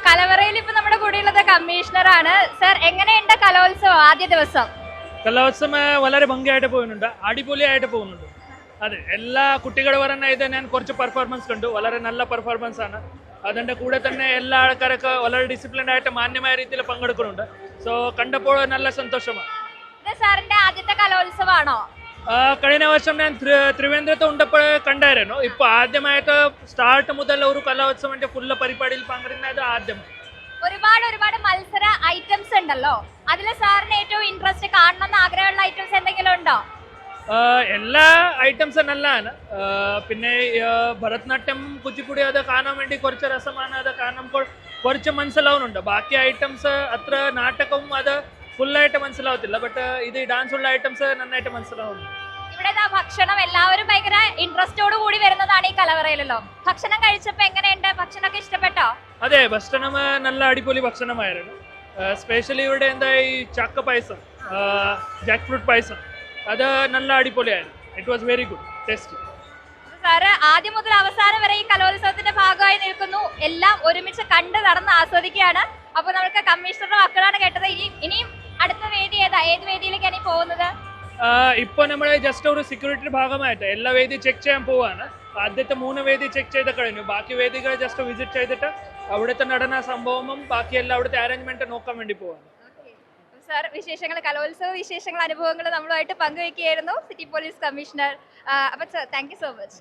കലവറയിൽ ഇപ്പൊ നമ്മുടെ കൂടെയുള്ളത് കമ്മീഷണറാണ്. സർ, എങ്ങനെയുണ്ട് കലോത്സവം ആദ്യ ദിവസം? കലോത്സവം വളരെ ഭംഗിയായിട്ട് പോകുന്നുണ്ട്, അടിപൊളിയായിട്ട് പോകുന്നുണ്ട്. അതെ, എല്ലാ കുട്ടികൾ പറഞ്ഞ ഇത് ഞാൻ കുറച്ച് പെർഫോമൻസ് കണ്ടു, വളരെ നല്ല പെർഫോമൻസ് ആണ്. അതിൻ്റെ കൂടെ തന്നെ എല്ലാ ആൾക്കാരൊക്കെ വളരെ ഡിസിപ്ലിൻഡ് ആയിട്ട് മാന്യമായ രീതിയിൽ പങ്കെടുക്കുന്നുണ്ട്. സോ കണ്ടപ്പോൾ നല്ല സന്തോഷമാണ്. ഇത് സാറിന്റെ ആദ്യത്തെ കലോത്സവമാണോ? കഴിഞ്ഞ വർഷം ഞാൻ തിരുവനന്തപുരത്ത് ഉണ്ടപ്പോൾ കണ്ടായിരുന്നു. ഇപ്പൊ ആദ്യമായിട്ട് സ്റ്റാർട്ട് മുതൽ ഒരു കലോത്സവന്റെ ഫുള്ള് പരിപാടിയിൽ പങ്കെടുക്കുന്നത് ആദ്യം. ഒരുപാട് മത്സര ഐറ്റംസ് ഉണ്ടല്ലോ, അതിൽ സാറിന് ഏറ്റവും ഇൻട്രസ്റ്റ് കാണണമെന്ന് ആഗ്രഹമുള്ള ഐറ്റംസ് എന്തെങ്കിലും ഉണ്ടോ? എല്ലാ ഐറ്റംസും നല്ലതാണ്. പിന്നെ ഭരതനാട്യം, കുച്ചിപ്പുടി അത് കാണാൻ വേണ്ടി കുറച്ച് രസമാണ്. അത് കാണുമ്പോൾ കുറച്ച് മനസ്സിലാവുന്നുണ്ട്. ബാക്കി ഐറ്റംസ് അത്ര നാടകവും അത് ഫുള്ളായിട്ട് മനസ്സിലാവത്തില്ല. ബട്ട് ഇത് ഡാൻസ് ഉള്ള ഐറ്റംസ് നന്നായിട്ട് മനസ്സിലാവുന്നു. ഇവിടെ ഭക്ഷണം എല്ലാവരും ഭയങ്കര ഇൻട്രസ്റ്റോട് കൂടി വരുന്നതാണ് ഈ കലവറയിലല്ലോ. ഭക്ഷണം കഴിച്ചപ്പോ എങ്ങനെയുണ്ട്? ഭക്ഷണമൊക്കെ ഇഷ്ടപ്പെട്ടോ? അതെ, ഭക്ഷണം നല്ല അടിപൊളി ഭക്ഷണമായിരുന്നു. സ്പെഷ്യലി ഇവിടെ എന്താ ഈ ചക്ക പായസം, ജാക്ക് ഫ്രൂട്ട് പായസം, അത് നല്ല അടിപൊളിയായിരുന്നു. It was very good, tasty. Sir ആദ്യം മുതൽ അവസാനം വരെ ഈ കലോത്സവത്തിന്റെ ഭാഗമായി നിൽക്കുന്നു, എല്ലാം ഒരുമിച്ച് കണ്ട് നടന്ന് ആസ്വദിക്കുകയാണ്. അപ്പൊ നമുക്ക് കമ്മീഷണറുടെ വാക്കുകളാണ് കേട്ടത്. ഇനിയും അടുത്ത വേദി ഏത് വേദിയിലേക്കാണ് ഈ പോകുന്നത്? ഇപ്പൊ നമ്മൾ ജസ്റ്റ് ഒരു സെക്യൂരിറ്റി ഭാഗമായിട്ട് എല്ലാ വേദി ചെക്ക് ചെയ്യാൻ പോവാണ്. ആദ്യത്തെ 3 വേദി ചെക്ക് ചെയ്ത് കഴിഞ്ഞു. ബാക്കി വേദികൾ ജസ്റ്റ് വിസിറ്റ് ചെയ്തിട്ട് അവിടുത്തെ നടന സംഭവവും ബാക്കി എല്ലാ അവിടുത്തെ അറേഞ്ച്മെന്റ് നോക്കാൻ വേണ്ടി പോവാണ്. സാർ, വിശേഷങ്ങൾ, കലോത്സവ വിശേഷങ്ങൾ, അനുഭവങ്ങൾ നമ്മളുമായിട്ട് പങ്കുവെക്കുകയായിരുന്നു സിറ്റി പോലീസ് കമ്മീഷണർ. അപ്പൊ താങ്ക് യു സോ മച്ച്.